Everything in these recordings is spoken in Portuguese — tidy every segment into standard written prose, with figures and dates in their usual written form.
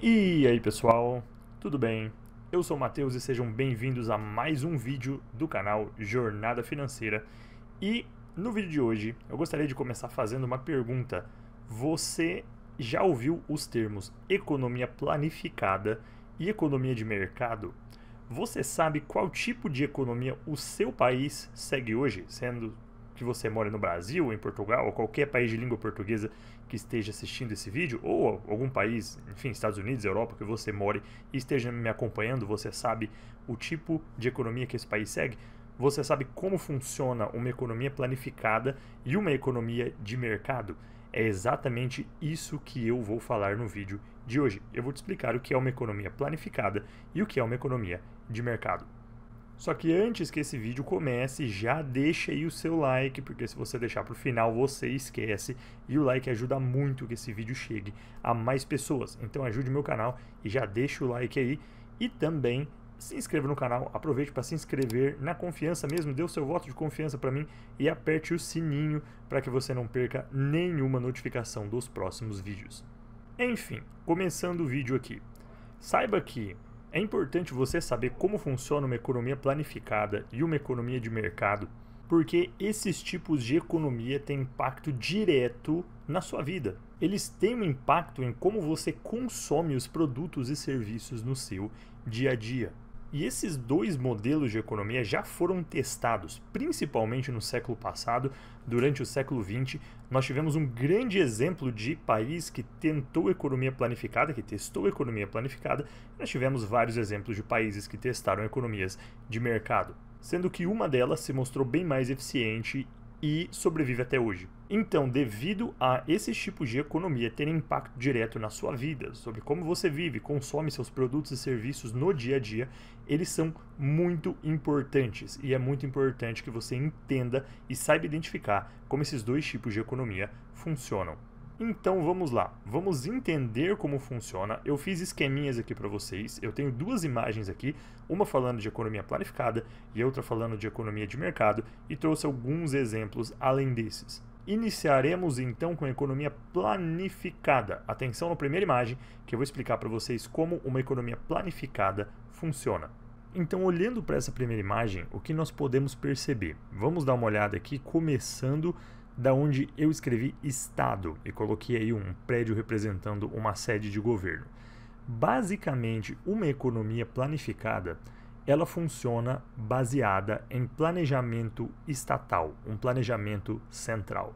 E aí pessoal, tudo bem? Eu sou o Matheus e sejam bem-vindos a mais um vídeo do canal Jornada Financeira. E no vídeo de hoje eu gostaria de começar fazendo uma pergunta. Você já ouviu os termos economia planificada e economia de mercado? Você sabe qual tipo de economia o seu país segue hoje, sendo que você mora no Brasil, em Portugal, ou qualquer país de língua portuguesa que esteja assistindo esse vídeo, ou algum país, enfim, Estados Unidos, Europa, que você more e esteja me acompanhando, você sabe o tipo de economia que esse país segue? Você sabe como funciona uma economia planificada e uma economia de mercado? É exatamente isso que eu vou falar no vídeo de hoje. Eu vou te explicar o que é uma economia planificada e o que é uma economia de mercado. Só que antes que esse vídeo comece, já deixa aí o seu like, porque se você deixar para o final você esquece, e o like ajuda muito que esse vídeo chegue a mais pessoas. Então ajude o meu canal e já deixa o like aí, e também se inscreva no canal, aproveite para se inscrever na confiança mesmo, dê o seu voto de confiança para mim e aperte o sininho para que você não perca nenhuma notificação dos próximos vídeos. Enfim, começando o vídeo aqui. Saiba que é importante você saber como funciona uma economia planificada e uma economia de mercado, porque esses tipos de economia têm impacto direto na sua vida. Eles têm um impacto em como você consome os produtos e serviços no seu dia a dia. E esses dois modelos de economia já foram testados, principalmente no século passado. Durante o século XX, nós tivemos um grande exemplo de país que tentou economia planificada, que testou economia planificada. Nós tivemos vários exemplos de países que testaram economias de mercado, sendo que uma delas se mostrou bem mais eficiente e sobrevive até hoje. Então, devido a esses tipos de economia terem impacto direto na sua vida, sobre como você vive, consome seus produtos e serviços no dia a dia, eles são muito importantes e é muito importante que você entenda e saiba identificar como esses dois tipos de economia funcionam. Então vamos lá, vamos entender como funciona. Eu fiz esqueminhas aqui para vocês, eu tenho duas imagens aqui, uma falando de economia planificada e outra falando de economia de mercado, e trouxe alguns exemplos além desses. Iniciaremos então com a economia planificada. Atenção na primeira imagem, que eu vou explicar para vocês como uma economia planificada funciona. Então, olhando para essa primeira imagem, o que nós podemos perceber? Vamos dar uma olhada aqui, começando da onde eu escrevi Estado e coloquei aí um prédio representando uma sede de governo. Basicamente, uma economia planificada, ela funciona baseada em planejamento estatal, um planejamento central.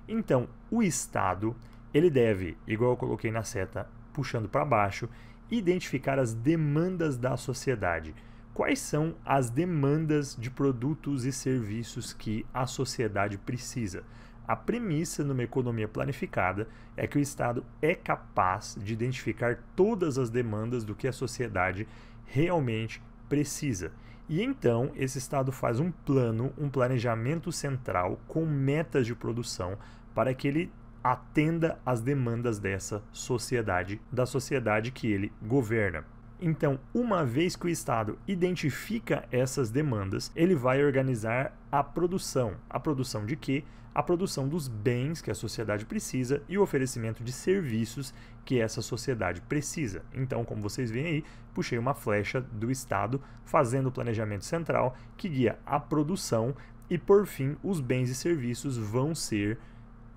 Então, o Estado, ele deve, igual eu coloquei na seta, puxando para baixo, identificar as demandas da sociedade. Quais são as demandas de produtos e serviços que a sociedade precisa? A premissa numa economia planificada é que o Estado é capaz de identificar todas as demandas do que a sociedade realmente precisa. E então esse Estado faz um plano, um planejamento central com metas de produção para que ele atenda às demandas dessa sociedade, da sociedade que ele governa. Então, uma vez que o Estado identifica essas demandas, ele vai organizar a produção. A produção de quê? A produção dos bens que a sociedade precisa e o oferecimento de serviços que essa sociedade precisa. Então, como vocês veem aí, puxei uma flecha do Estado fazendo o planejamento central que guia a produção e, por fim, os bens e serviços vão ser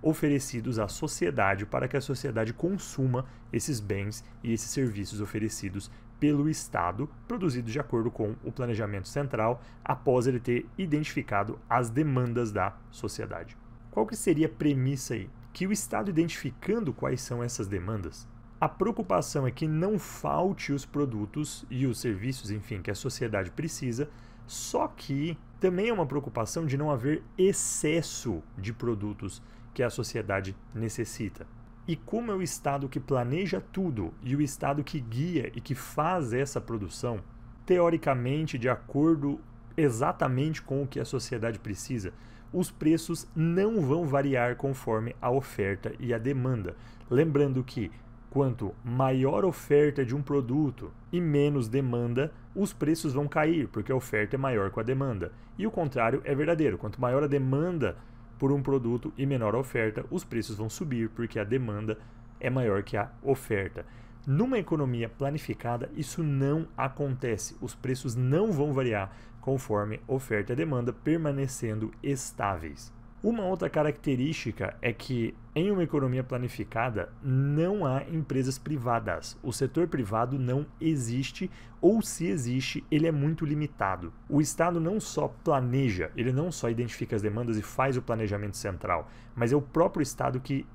oferecidos à sociedade para que a sociedade consuma esses bens e esses serviços oferecidos pelo Estado, produzidos de acordo com o planejamento central, após ele ter identificado as demandas da sociedade. Qual que seria a premissa aí? Que o Estado, identificando quais são essas demandas, a preocupação é que não falte os produtos e os serviços, enfim, que a sociedade precisa, só que também é uma preocupação de não haver excesso de produtos que a sociedade necessita. E como é o Estado que planeja tudo e o Estado que guia e que faz essa produção, teoricamente, de acordo exatamente com o que a sociedade precisa, os preços não vão variar conforme a oferta e a demanda. Lembrando que quanto maior oferta de um produto e menos demanda, os preços vão cair, porque a oferta é maior que a demanda. E o contrário é verdadeiro. Quanto maior a demanda por um produto e menor a oferta, os preços vão subir, porque a demanda é maior que a oferta. Numa economia planificada, isso não acontece. Os preços não vão variar conforme oferta e demanda, permanecendo estáveis. Uma outra característica é que em uma economia planificada não há empresas privadas. O setor privado não existe, ou se existe, ele é muito limitado. O Estado não só planeja, ele não só identifica as demandas e faz o planejamento central, mas é o próprio Estado que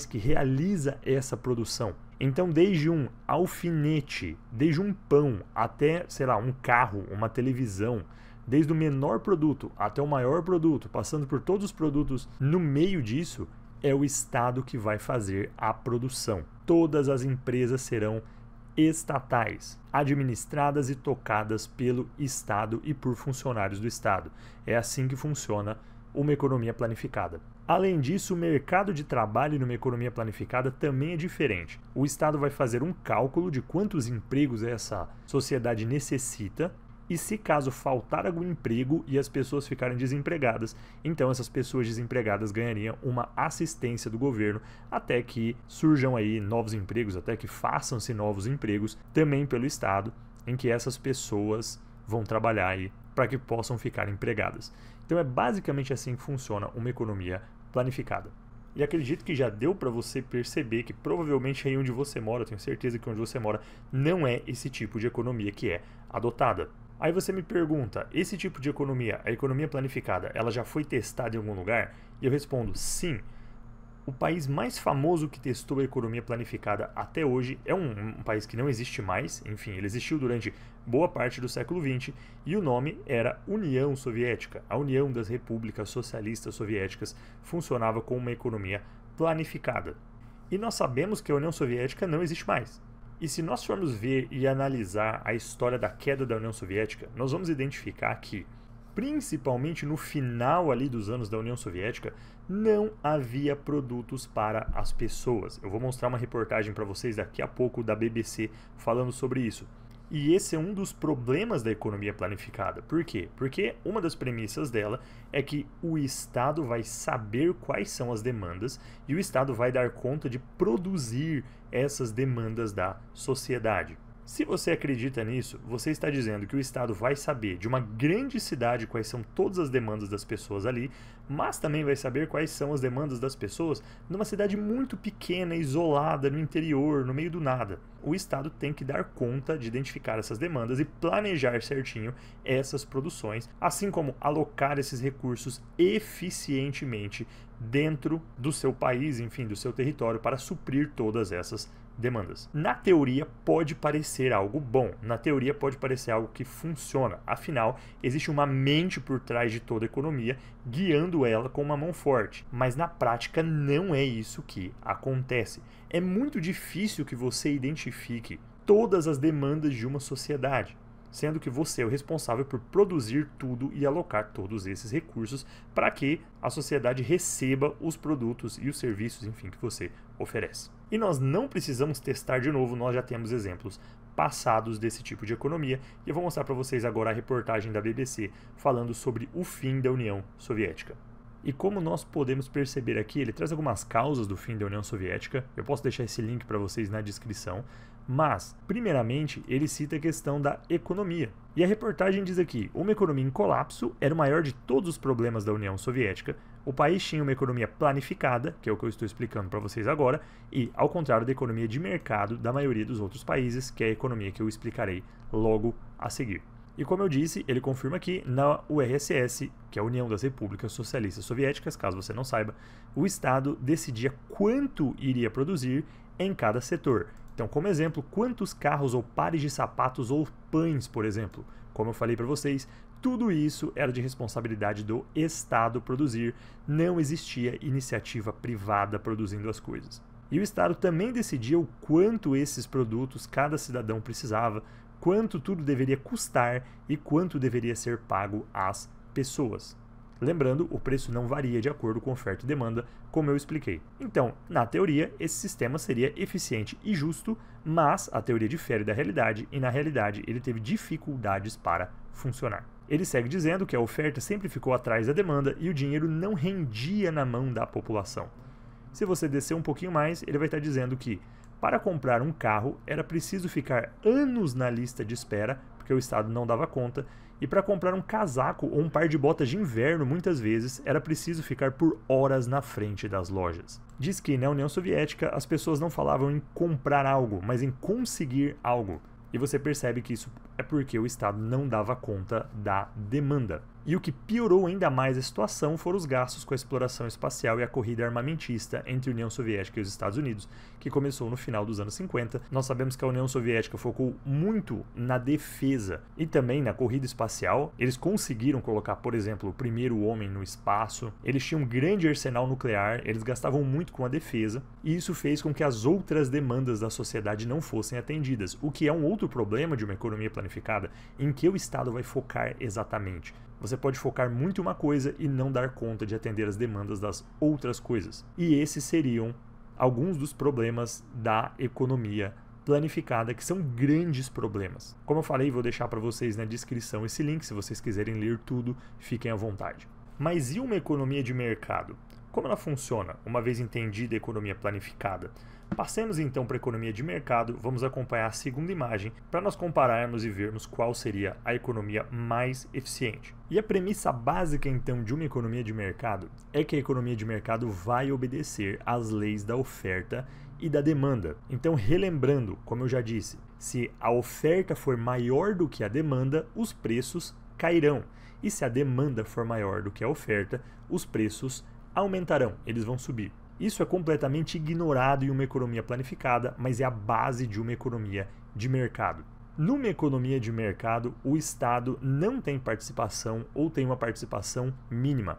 que realiza essa produção. Então, desde um alfinete, desde um pão até, sei lá, um carro, uma televisão, desde o menor produto até o maior produto, passando por todos os produtos, no meio disso, é o Estado que vai fazer a produção. Todas as empresas serão estatais, administradas e tocadas pelo Estado e por funcionários do Estado. É assim que funciona uma economia planificada. Além disso, o mercado de trabalho numa economia planificada também é diferente. O Estado vai fazer um cálculo de quantos empregos essa sociedade necessita, e se caso faltar algum emprego e as pessoas ficarem desempregadas, então essas pessoas desempregadas ganhariam uma assistência do governo até que surjam aí novos empregos, até que façam-se novos empregos também pelo Estado, em que essas pessoas vão trabalhar aí para que possam ficar empregadas. Então é basicamente assim que funciona uma economia planificada. E acredito que já deu para você perceber que provavelmente aí onde você mora, eu tenho certeza que onde você mora, não é esse tipo de economia que é adotada. Aí você me pergunta, esse tipo de economia, a economia planificada, ela já foi testada em algum lugar? E eu respondo, sim. O país mais famoso que testou a economia planificada até hoje é um país que não existe mais, enfim, ele existiu durante boa parte do século XX, e o nome era União Soviética. A União das Repúblicas Socialistas Soviéticas funcionava como uma economia planificada. E nós sabemos que a União Soviética não existe mais. E se nós formos ver e analisar a história da queda da União Soviética, nós vamos identificar que, principalmente no final ali dos anos da União Soviética, não havia produtos para as pessoas. Eu vou mostrar uma reportagem para vocês daqui a pouco da BBC falando sobre isso. E esse é um dos problemas da economia planificada. Por quê? Porque uma das premissas dela é que o Estado vai saber quais são as demandas e o Estado vai dar conta de produzir essas demandas da sociedade. Se você acredita nisso, você está dizendo que o Estado vai saber de uma grande cidade quais são todas as demandas das pessoas ali, mas também vai saber quais são as demandas das pessoas numa cidade muito pequena, isolada, no interior, no meio do nada. O Estado tem que dar conta de identificar essas demandas e planejar certinho essas produções, assim como alocar esses recursos eficientemente dentro do seu país, enfim, do seu território, para suprir todas essas demandas. Na teoria pode parecer algo bom, na teoria pode parecer algo que funciona, afinal existe uma mente por trás de toda a economia guiando ela com uma mão forte, mas na prática não é isso que acontece. É muito difícil que você identifique todas as demandas de uma sociedade, sendo que você é o responsável por produzir tudo e alocar todos esses recursos para que a sociedade receba os produtos e os serviços, enfim, que você oferece. E nós não precisamos testar de novo, nós já temos exemplos passados desse tipo de economia, e eu vou mostrar para vocês agora a reportagem da BBC falando sobre o fim da União Soviética. E como nós podemos perceber aqui, ele traz algumas causas do fim da União Soviética, eu posso deixar esse link para vocês na descrição, mas, primeiramente, ele cita a questão da economia. E a reportagem diz aqui, uma economia em colapso era o maior de todos os problemas da União Soviética, o país tinha uma economia planificada, que é o que eu estou explicando para vocês agora, e ao contrário da economia de mercado da maioria dos outros países, que é a economia que eu explicarei logo a seguir. E como eu disse, ele confirma que na URSS, que é a União das Repúblicas Socialistas Soviéticas, caso você não saiba, o Estado decidia quanto iria produzir em cada setor. Então, como exemplo, quantos carros ou pares de sapatos ou pães, por exemplo. Como eu falei para vocês, tudo isso era de responsabilidade do Estado produzir, não existia iniciativa privada produzindo as coisas. E o Estado também decidia o quanto esses produtos cada cidadão precisava, quanto tudo deveria custar e quanto deveria ser pago às pessoas. Lembrando, o preço não varia de acordo com oferta e demanda, como eu expliquei. Então, na teoria, esse sistema seria eficiente e justo, mas a teoria difere da realidade e, na realidade, ele teve dificuldades para funcionar. Ele segue dizendo que a oferta sempre ficou atrás da demanda e o dinheiro não rendia na mão da população. Se você descer um pouquinho mais, ele vai estar dizendo que, Para comprar um carro, era preciso ficar anos na lista de espera, porque o Estado não dava conta, e para comprar um casaco ou um par de botas de inverno, muitas vezes, era preciso ficar por horas na frente das lojas. Diz que na União Soviética as pessoas não falavam em comprar algo, mas em conseguir algo. E você percebe que isso é porque o Estado não dava conta da demanda. E o que piorou ainda mais a situação foram os gastos com a exploração espacial e a corrida armamentista entre a União Soviética e os Estados Unidos, que começou no final dos anos 50. Nós sabemos que a União Soviética focou muito na defesa e também na corrida espacial. Eles conseguiram colocar, por exemplo, o primeiro homem no espaço. Eles tinham um grande arsenal nuclear, eles gastavam muito com a defesa, e isso fez com que as outras demandas da sociedade não fossem atendidas, o que é um outro problema de uma economia planificada, em que o Estado vai focar exatamente. Você pode focar muito em uma coisa e não dar conta de atender as demandas das outras coisas. E esses seriam alguns dos problemas da economia planificada, que são grandes problemas. Como eu falei, vou deixar para vocês na descrição esse link, se vocês quiserem ler tudo, fiquem à vontade. Mas e uma economia de mercado? Como ela funciona, uma vez entendida a economia planificada? Passemos então para a economia de mercado, vamos acompanhar a segunda imagem para nós compararmos e vermos qual seria a economia mais eficiente. E a premissa básica então de uma economia de mercado é que a economia de mercado vai obedecer às leis da oferta e da demanda. Então, relembrando, como eu já disse, se a oferta for maior do que a demanda, os preços cairão. E se a demanda for maior do que a oferta, os preços aumentarão, eles vão subir. Isso é completamente ignorado em uma economia planificada, mas é a base de uma economia de mercado. Numa economia de mercado, o Estado não tem participação ou tem uma participação mínima.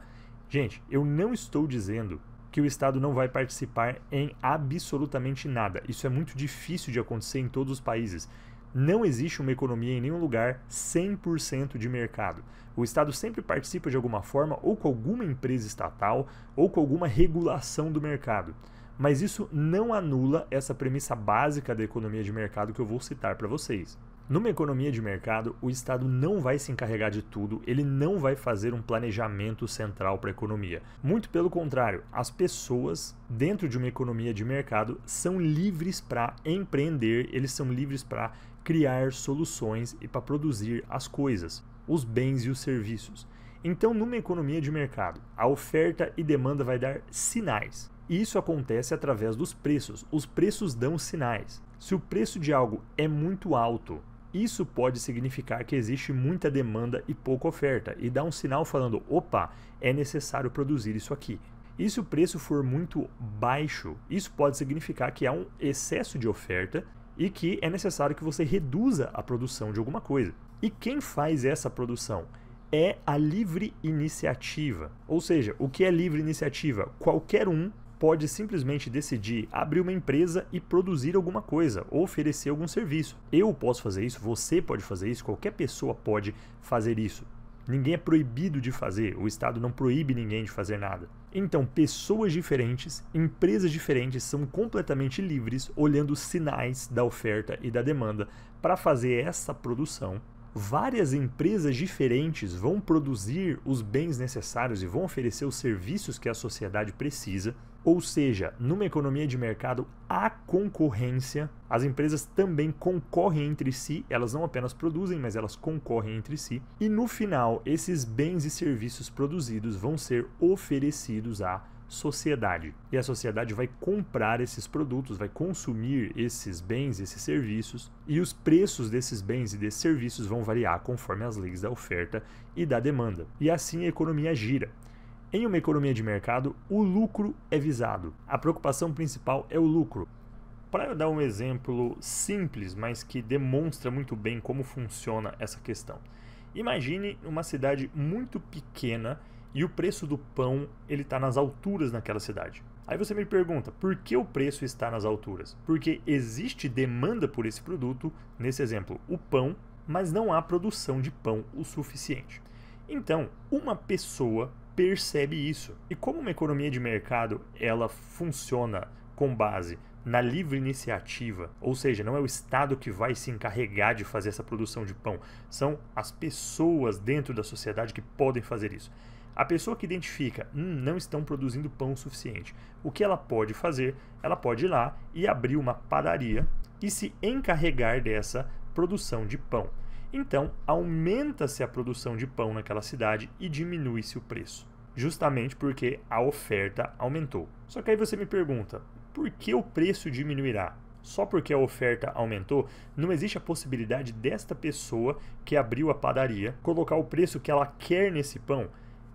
Gente, eu não estou dizendo que o Estado não vai participar em absolutamente nada. Isso é muito difícil de acontecer em todos os países. Não existe uma economia em nenhum lugar 100% de mercado. O Estado sempre participa de alguma forma, ou com alguma empresa estatal, ou com alguma regulação do mercado. Mas isso não anula essa premissa básica da economia de mercado que eu vou citar para vocês. Numa economia de mercado, o Estado não vai se encarregar de tudo, ele não vai fazer um planejamento central para a economia. Muito pelo contrário, as pessoas, dentro de uma economia de mercado, são livres para empreender, eles são livres para criar soluções e para produzir as coisas, os bens e os serviços. Então, numa economia de mercado, a oferta e demanda vai dar sinais. E isso acontece através dos preços. Os preços dão sinais. Se o preço de algo é muito alto, isso pode significar que existe muita demanda e pouca oferta, e dá um sinal falando, opa, é necessário produzir isso aqui. E se o preço for muito baixo, isso pode significar que há um excesso de oferta e que é necessário que você reduza a produção de alguma coisa. E quem faz essa produção? É a livre iniciativa. Ou seja, o que é livre iniciativa? Qualquer um pode simplesmente decidir abrir uma empresa e produzir alguma coisa, ou oferecer algum serviço. Eu posso fazer isso, você pode fazer isso, qualquer pessoa pode fazer isso. Ninguém é proibido de fazer, o Estado não proíbe ninguém de fazer nada. Então, pessoas diferentes, empresas diferentes são completamente livres, olhando os sinais da oferta e da demanda para fazer essa produção. Várias empresas diferentes vão produzir os bens necessários e vão oferecer os serviços que a sociedade precisa. Ou seja, numa economia de mercado há concorrência, as empresas também concorrem entre si, elas não apenas produzem, mas elas concorrem entre si. E no final, esses bens e serviços produzidos vão ser oferecidos à sociedade. E a sociedade vai comprar esses produtos, vai consumir esses bens, esses serviços, e os preços desses bens e desses serviços vão variar conforme as leis da oferta e da demanda. E assim a economia gira. Em uma economia de mercado, o lucro é visado. A preocupação principal é o lucro. Para eu dar um exemplo simples, mas que demonstra muito bem como funciona essa questão. Imagine uma cidade muito pequena e o preço do pão está nas alturas naquela cidade. Aí você me pergunta, por que o preço está nas alturas? Porque existe demanda por esse produto, nesse exemplo, o pão, mas não há produção de pão o suficiente. Então, uma pessoa percebe isso. E como uma economia de mercado ela funciona com base na livre iniciativa, ou seja, não é o Estado que vai se encarregar de fazer essa produção de pão, são as pessoas dentro da sociedade que podem fazer isso. A pessoa que identifica, não estão produzindo pão o suficiente, o que ela pode fazer? Ela pode ir lá e abrir uma padaria e se encarregar dessa produção de pão. Então, aumenta-se a produção de pão naquela cidade e diminui-se o preço, justamente porque a oferta aumentou. Só que aí você me pergunta, por que o preço diminuirá? Só porque a oferta aumentou, não existe a possibilidade desta pessoa que abriu a padaria colocar o preço que ela quer nesse pão?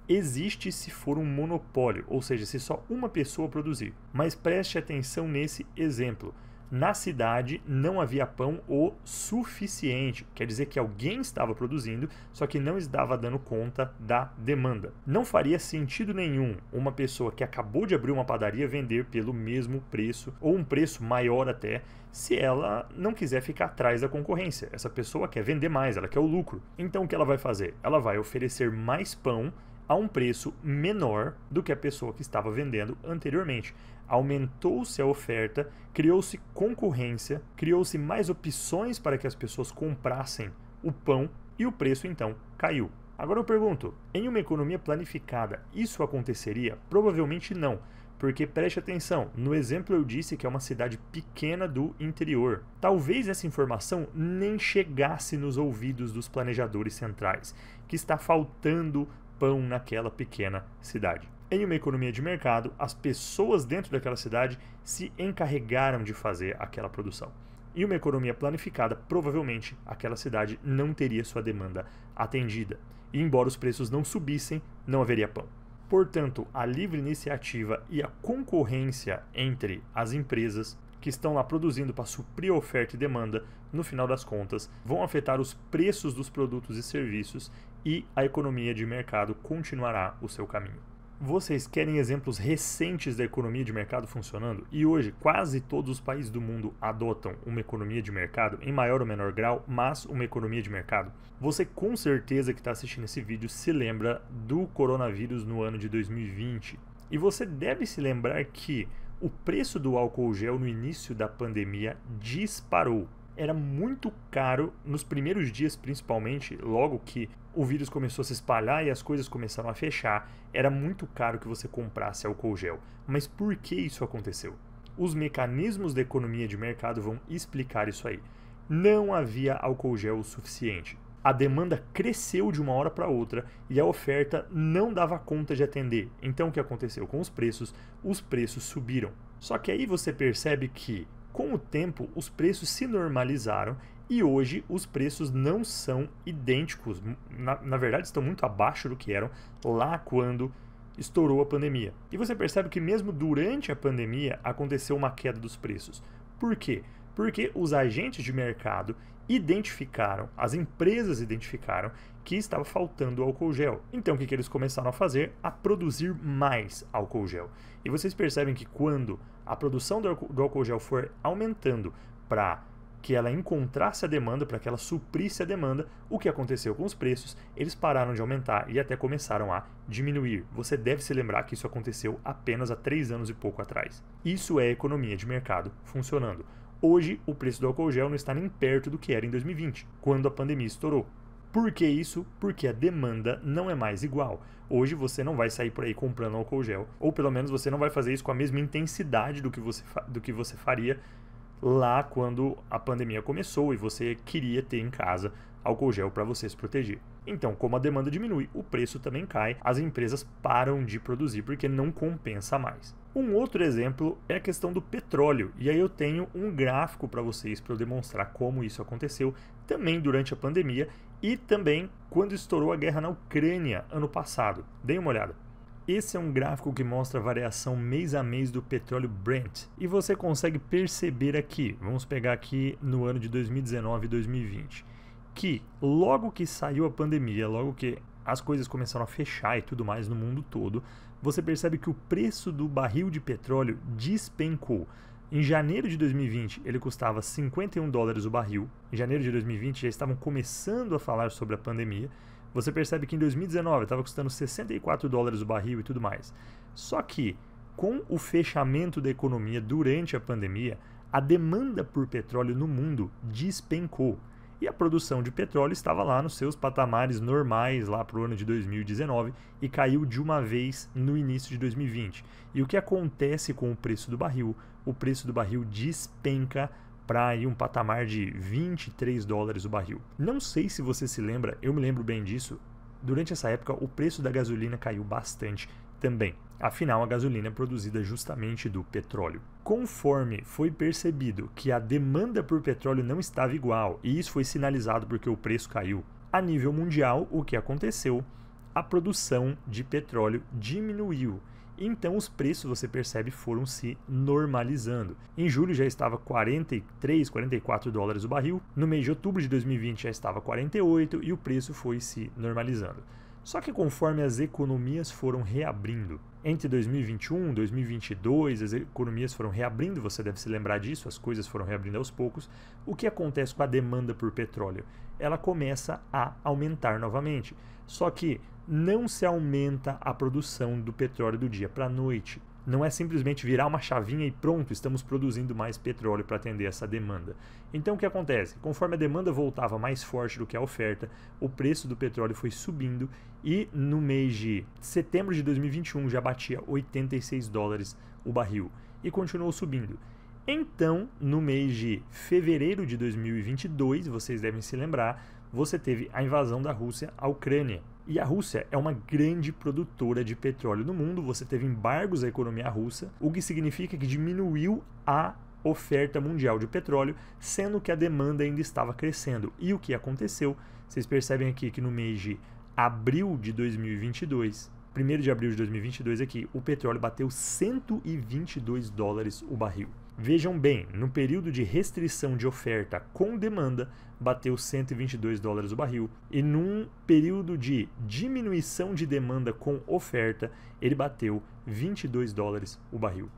Existe se for um monopólio, ou seja, se só uma pessoa produzir. Mas preste atenção nesse exemplo. Na cidade não havia pão o suficiente, quer dizer que alguém estava produzindo, só que não estava dando conta da demanda. Não faria sentido nenhum uma pessoa que acabou de abrir uma padaria vender pelo mesmo preço, ou um preço maior até, se ela não quiser ficar atrás da concorrência. Essa pessoa quer vender mais, ela quer o lucro. Então o que ela vai fazer? Ela vai oferecer mais pão a um preço menor do que a pessoa que estava vendendo anteriormente. Aumentou-se a oferta, criou-se concorrência, criou-se mais opções para que as pessoas comprassem o pão e o preço então caiu. Agora eu pergunto, em uma economia planificada, isso aconteceria? Provavelmente não, porque preste atenção, no exemplo eu disse que é uma cidade pequena do interior. Talvez essa informação nem chegasse nos ouvidos dos planejadores centrais, que está faltando pão naquela pequena cidade. Em uma economia de mercado, as pessoas dentro daquela cidade se encarregaram de fazer aquela produção. Em uma economia planificada, provavelmente aquela cidade não teria sua demanda atendida. E embora os preços não subissem, não haveria pão. Portanto, a livre iniciativa e a concorrência entre as empresas que estão lá produzindo para suprir a oferta e demanda, no final das contas, vão afetar os preços dos produtos e serviços e a economia de mercado continuará o seu caminho. Vocês querem exemplos recentes da economia de mercado funcionando? E hoje quase todos os países do mundo adotam uma economia de mercado, em maior ou menor grau, mas uma economia de mercado. Você com certeza que está assistindo esse vídeo se lembra do coronavírus no ano de 2020. E você deve se lembrar que o preço do álcool gel no início da pandemia disparou. Era muito caro nos primeiros dias, principalmente, logo que o vírus começou a se espalhar e as coisas começaram a fechar, era muito caro que você comprasse álcool gel. Mas por que isso aconteceu? Os mecanismos da economia de mercado vão explicar isso aí. Não havia álcool gel o suficiente. A demanda cresceu de uma hora para outra e a oferta não dava conta de atender. Então o que aconteceu com os preços? Os preços subiram. Só que aí você percebe que com o tempo, os preços se normalizaram e hoje os preços não são idênticos. Na verdade, estão muito abaixo do que eram lá quando estourou a pandemia. E você percebe que mesmo durante a pandemia aconteceu uma queda dos preços. Por quê? Porque os agentes de mercado identificaram, as empresas identificaram que estava faltando álcool gel. Então o que eles começaram a fazer? A produzir mais álcool gel. E vocês percebem que quando a produção do álcool gel for aumentando para que ela encontrasse a demanda, para que ela suprisse a demanda, o que aconteceu com os preços? Eles pararam de aumentar e até começaram a diminuir. Você deve se lembrar que isso aconteceu apenas há 3 anos e pouco atrás. Isso é economia de mercado funcionando. Hoje, o preço do álcool gel não está nem perto do que era em 2020, quando a pandemia estourou. Por que isso? Porque a demanda não é mais igual. Hoje você não vai sair por aí comprando álcool gel, ou pelo menos você não vai fazer isso com a mesma intensidade do que você faria lá quando a pandemia começou e você queria ter em casa álcool gel para você se proteger. Então, como a demanda diminui, o preço também cai, as empresas param de produzir porque não compensa mais. Um outro exemplo é a questão do petróleo, e aí eu tenho um gráfico para vocês para eu demonstrar como isso aconteceu também durante a pandemia e também quando estourou a guerra na Ucrânia ano passado. Deem uma olhada. Esse é um gráfico que mostra a variação mês a mês do petróleo Brent. E você consegue perceber aqui, vamos pegar aqui no ano de 2019 e 2020, que logo que saiu a pandemia, logo que as coisas começaram a fechar e tudo mais no mundo todo, você percebe que o preço do barril de petróleo despencou. Em janeiro de 2020, ele custava $51 o barril. Em janeiro de 2020 já estavam começando a falar sobre a pandemia. Você percebe que em 2019 estava custando $64 o barril e tudo mais. Só que, com o fechamento da economia durante a pandemia, a demanda por petróleo no mundo despencou. e a produção de petróleo estava lá nos seus patamares normais lá para o ano de 2019 e caiu de uma vez no início de 2020. E o que acontece com o preço do barril? O preço do barril despenca para um patamar de 23 dólares o barril. Não sei se você se lembra, eu me lembro bem disso. Durante essa época, o preço da gasolina caiu bastante também. Afinal, a gasolina é produzida justamente do petróleo. Conforme foi percebido que a demanda por petróleo não estava igual, e isso foi sinalizado porque o preço caiu, a nível mundial, o que aconteceu? A produção de petróleo diminuiu. Então os preços, você percebe, foram se normalizando. Em julho já estava 43, 44 dólares o barril. No mês de outubro de 2020 já estava 48 e o preço foi se normalizando. Só que conforme as economias foram reabrindo, entre 2021 e 2022 as economias foram reabrindo, você deve se lembrar disso, as coisas foram reabrindo aos poucos. O que acontece com a demanda por petróleo? Ela começa a aumentar novamente. Só que não se aumenta a produção do petróleo do dia para a noite. Não é simplesmente virar uma chavinha e pronto, estamos produzindo mais petróleo para atender essa demanda. Então o que acontece? Conforme a demanda voltava mais forte do que a oferta, o preço do petróleo foi subindo e no mês de setembro de 2021 já batia 86 dólares o barril e continuou subindo. Então, no mês de fevereiro de 2022, vocês devem se lembrar, você teve a invasão da Rússia à Ucrânia. E a Rússia é uma grande produtora de petróleo no mundo, você teve embargos à economia russa, o que significa que diminuiu a oferta mundial de petróleo, sendo que a demanda ainda estava crescendo. E o que aconteceu? Vocês percebem aqui que no mês de abril de 2022, 1º de abril de 2022 aqui, o petróleo bateu 122 dólares o barril. Vejam bem, no período de restrição de oferta com demanda, bateu 122 dólares o barril. E num período de diminuição de demanda com oferta, ele bateu 22 dólares o barril.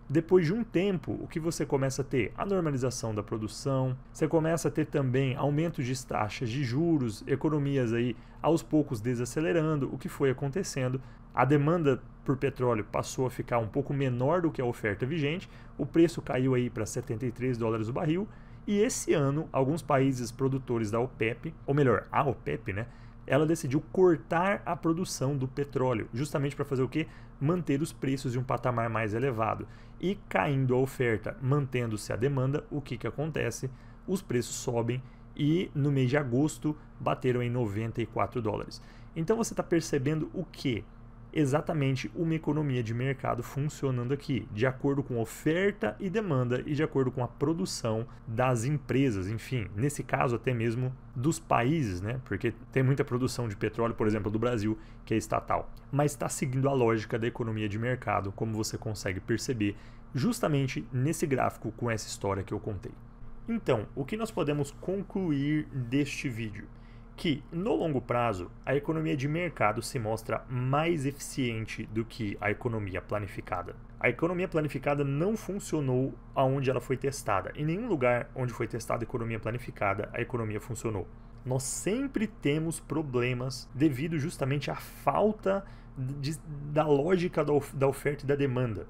Depois de um tempo, o que você começa a ter? A normalização da produção, você começa a ter também aumentos de taxas de juros, economias aí aos poucos desacelerando, o que foi acontecendo. A demanda por petróleo passou a ficar um pouco menor do que a oferta vigente, o preço caiu aí para 73 dólares o barril, e esse ano, alguns países produtores da OPEP, ou melhor, a OPEP, né? Ela decidiu cortar a produção do petróleo, justamente para fazer o quê? Manter os preços em um patamar mais elevado. E caindo a oferta, mantendo-se a demanda, o que acontece? Os preços sobem e no mês de agosto bateram em 94 dólares. Então você está percebendo o quê? Exatamente uma economia de mercado funcionando aqui, de acordo com oferta e demanda e de acordo com a produção das empresas, enfim, nesse caso até mesmo dos países, né? Porque tem muita produção de petróleo, por exemplo, do Brasil, que é estatal, mas está seguindo a lógica da economia de mercado, como você consegue perceber justamente nesse gráfico com essa história que eu contei. Então, o que nós podemos concluir deste vídeo? Que, no longo prazo, a economia de mercado se mostra mais eficiente do que a economia planificada. A economia planificada não funcionou aonde ela foi testada. Em nenhum lugar onde foi testada a economia planificada, a economia funcionou. Nós sempre temos problemas devido justamente à falta da lógica da oferta e da demanda.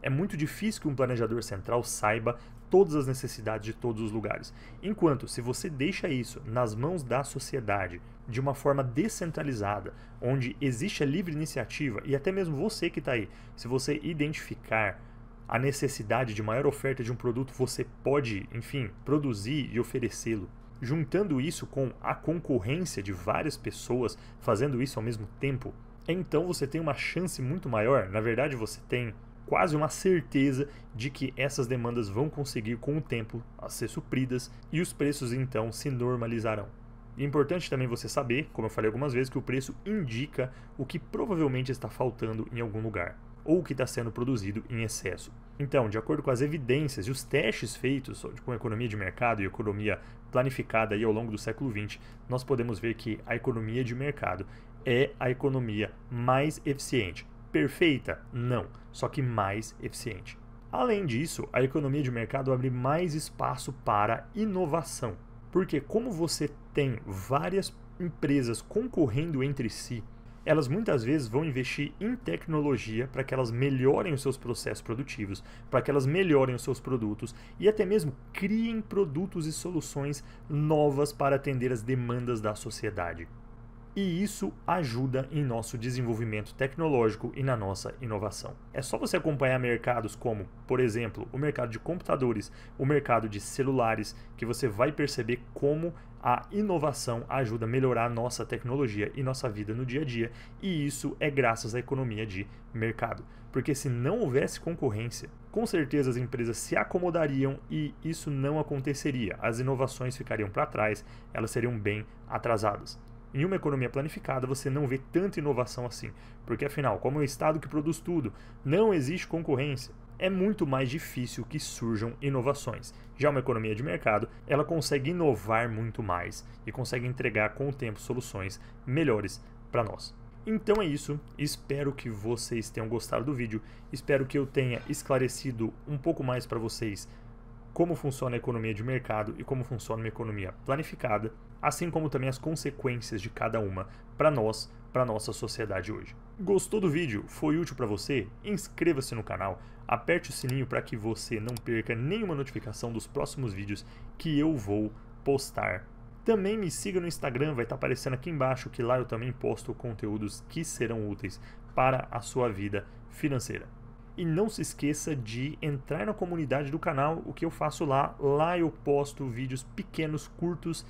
É muito difícil que um planejador central saiba todas as necessidades de todos os lugares. Enquanto, se você deixa isso nas mãos da sociedade, de uma forma descentralizada, onde existe a livre iniciativa, e até mesmo você que está aí, se você identificar a necessidade de maior oferta de um produto, você pode, enfim, produzir e oferecê-lo. Juntando isso com a concorrência de várias pessoas fazendo isso ao mesmo tempo, então você tem uma chance muito maior, na verdade você tem quase uma certeza de que essas demandas vão conseguir com o tempo a ser supridas e os preços então se normalizarão. É importante também você saber, como eu falei algumas vezes, que o preço indica o que provavelmente está faltando em algum lugar ou o que está sendo produzido em excesso. Então, de acordo com as evidências e os testes feitos com a economia de mercado e economia planificada aí ao longo do século XX, nós podemos ver que a economia de mercado é a economia mais eficiente. Perfeita? Não, só que mais eficiente. Além disso, a economia de mercado abre mais espaço para inovação, porque como você tem várias empresas concorrendo entre si, elas muitas vezes vão investir em tecnologia para que elas melhorem os seus processos produtivos, para que elas melhorem os seus produtos e até mesmo criem produtos e soluções novas para atender as demandas da sociedade. E isso ajuda em nosso desenvolvimento tecnológico e na nossa inovação. É só você acompanhar mercados como, por exemplo, o mercado de computadores, o mercado de celulares, que você vai perceber como a inovação ajuda a melhorar nossa tecnologia e nossa vida no dia a dia, e isso é graças à economia de mercado. Porque se não houvesse concorrência, com certeza as empresas se acomodariam e isso não aconteceria. As inovações ficariam para trás, elas seriam bem atrasadas. Em uma economia planificada, você não vê tanta inovação assim, porque afinal, como é um Estado que produz tudo, não existe concorrência. É muito mais difícil que surjam inovações. Já uma economia de mercado, ela consegue inovar muito mais e consegue entregar com o tempo soluções melhores para nós. Então é isso, espero que vocês tenham gostado do vídeo, espero que eu tenha esclarecido um pouco mais para vocês como funciona a economia de mercado e como funciona uma economia planificada, assim como também as consequências de cada uma para nós, para nossa sociedade hoje. Gostou do vídeo? Foi útil para você? Inscreva-se no canal, aperte o sininho para que você não perca nenhuma notificação dos próximos vídeos que eu vou postar. Também me siga no Instagram, vai estar aparecendo aqui embaixo que lá eu também posto conteúdos que serão úteis para a sua vida financeira. E não se esqueça de entrar na comunidade do canal, o que eu faço lá. Lá eu posto vídeos pequenos, curtos,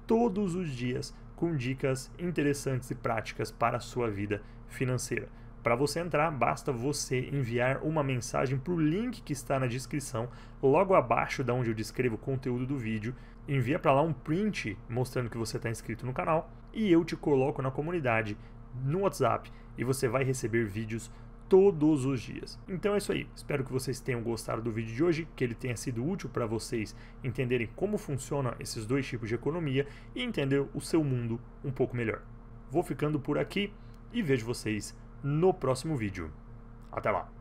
todos os dias, com dicas interessantes e práticas para a sua vida financeira. Para você entrar, basta você enviar uma mensagem para o link que está na descrição, logo abaixo da onde eu descrevo o conteúdo do vídeo. Envia para lá um print mostrando que você está inscrito no canal e eu te coloco na comunidade, no WhatsApp, e você vai receber vídeos todos os dias. Então é isso aí, espero que vocês tenham gostado do vídeo de hoje, que ele tenha sido útil para vocês entenderem como funcionam esses dois tipos de economia e entender o seu mundo um pouco melhor. Vou ficando por aqui e vejo vocês no próximo vídeo. Até lá!